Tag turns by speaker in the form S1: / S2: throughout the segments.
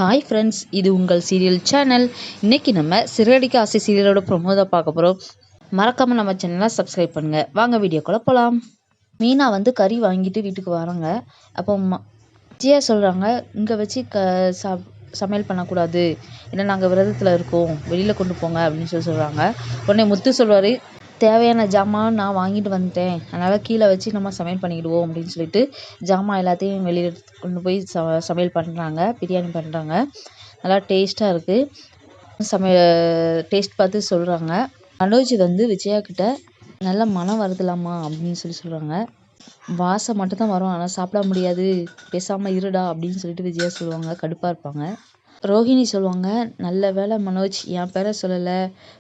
S1: Hi friends, இது உங்கள் serial channel. இன்றைக்கி நம்ம சிறகடிக்க ஆசை சீரியலோட ப்ரொமோ தான் பார்க்க போகிறோம். மறக்காமல் நம்ம சேனலை சப்ஸ்கிரைப் பண்ணுங்கள். வாங்க வீடியோக்குள்ளே போகலாம். மீனா வந்து கறி வாங்கிட்டு வீட்டுக்கு வராங்க. அப்போ விஜயா சொல்கிறாங்க, இங்கே வச்சு சமையல் பண்ணக்கூடாது, ஏன்னா நாங்கள் விரதத்தில் இருக்கோம், வெளியில் கொண்டு போங்க அப்படின்னு சொல்கிறாங்க. உடனே முத்து சொல்வார், தேவையான ஜாமான் நான் வாங்கிட்டு வந்துட்டேன், அதனால் கீழே வச்சு நம்ம சமையல் பண்ணிக்கிடுவோம் அப்படின்னு சொல்லிட்டு ஜாமான் எல்லாத்தையும் வெளியில் கொண்டு போய் சமையல் பண்ணுறாங்க. பிரியாணி பண்ணுறாங்க. நல்லா டேஸ்ட்டாக இருக்குது. டேஸ்ட் பார்த்து சொல்கிறாங்க. மனோஜ் வந்து விஜயா கிட்ட நல்ல மனம் வருதுலாமா அப்படின்னு சொல்கிறாங்க. வாசம் மட்டும்தான் வரும், ஆனால் சாப்பிட முடியாது, பேசாமல் இருடா அப்படின்னு சொல்லிட்டு விஜயா சொல்லுவாங்க. கடுப்பாக இருப்பாங்க. ரோஹிணி சொல்லுவாங்க, நல்ல வேலை மனோஜ் என் பேரை சொல்லலை,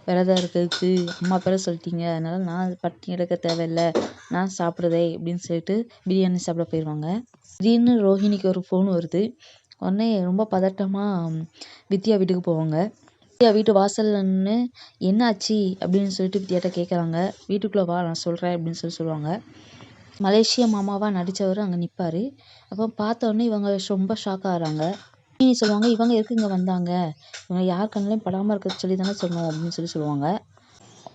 S1: விரதம் இருக்கிறதுக்கு அம்மா பேரை சொல்லிட்டீங்க, அதனால் நான் பட்டினி எடுக்க தேவையில்லை, நான் சாப்பிட்றதே அப்படின்னு சொல்லிட்டு பிரியாணி சாப்பிட போயிடுவாங்க. திடீர்னு ரோஹிணிக்கு ஒரு ஃபோன் வருது. உடனே ரொம்ப பதட்டமாக வித்யா வீட்டுக்கு போவாங்க. வித்யா வீட்டு வாசல்ல நின்று என்னாச்சு அப்படின்னு சொல்லிட்டு வித்யாட்ட கேட்குறாங்க. வீட்டுக்குள்ளே வா, நான் சொல்கிறேன் அப்படின்னு சொல்லுவாங்க. மலேசியா மாமாவாக நடித்தவர் அங்கே நிற்பார். அப்போ பார்த்தோன்னே இவங்க ரொம்ப ஷாக் ஆகிறாங்க. சொல்லுவாங்க, இவங்க எதுக்கு இங்கே வந்தாங்க, இவங்க யார் கண்ணிலையும் படாமல் இருக்க சொல்லி தானே சொன்னோம் அப்படின்னு சொல்லுவாங்க.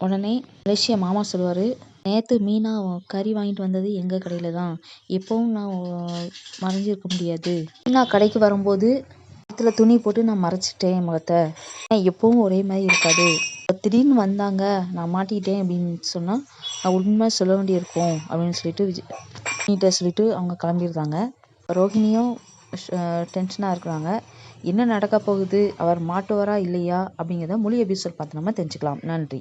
S1: உடனே மலேசியா மாமா சொல்லுவார், நேற்று மீனா கறி வாங்கிட்டு வந்தது எங்கள் கடையில் தான், எப்பவும் நான் மறைஞ்சிருக்க முடியாது, மீனா கடைக்கு வரும்போது முகத்துல துணி போட்டு நான் மறைச்சிட்டேன் முகத்தை, எப்பவும் ஒரே மாதிரி இருக்காது, திடீர்னு வந்தாங்க நான் மாட்டிக்கிட்டேன் அப்படின்னு சொன்னால் நான் உண்மை சொல்ல வேண்டியிருக்கும் அப்படின்னு சொல்லிட்டு நீட்ட சொல்லிட்டு அவங்க கிளம்பிடுறாங்க. ரோஹிணியும் டென்ஷனாக இருக்கிறாங்க. என்ன நடக்க போகுது, அவர் மாட்டுவாரா இல்லையா அப்படிங்கிறத முழு எபிசோட் பார்த்து நம்ம தெரிஞ்சுக்கலாம். நன்றி.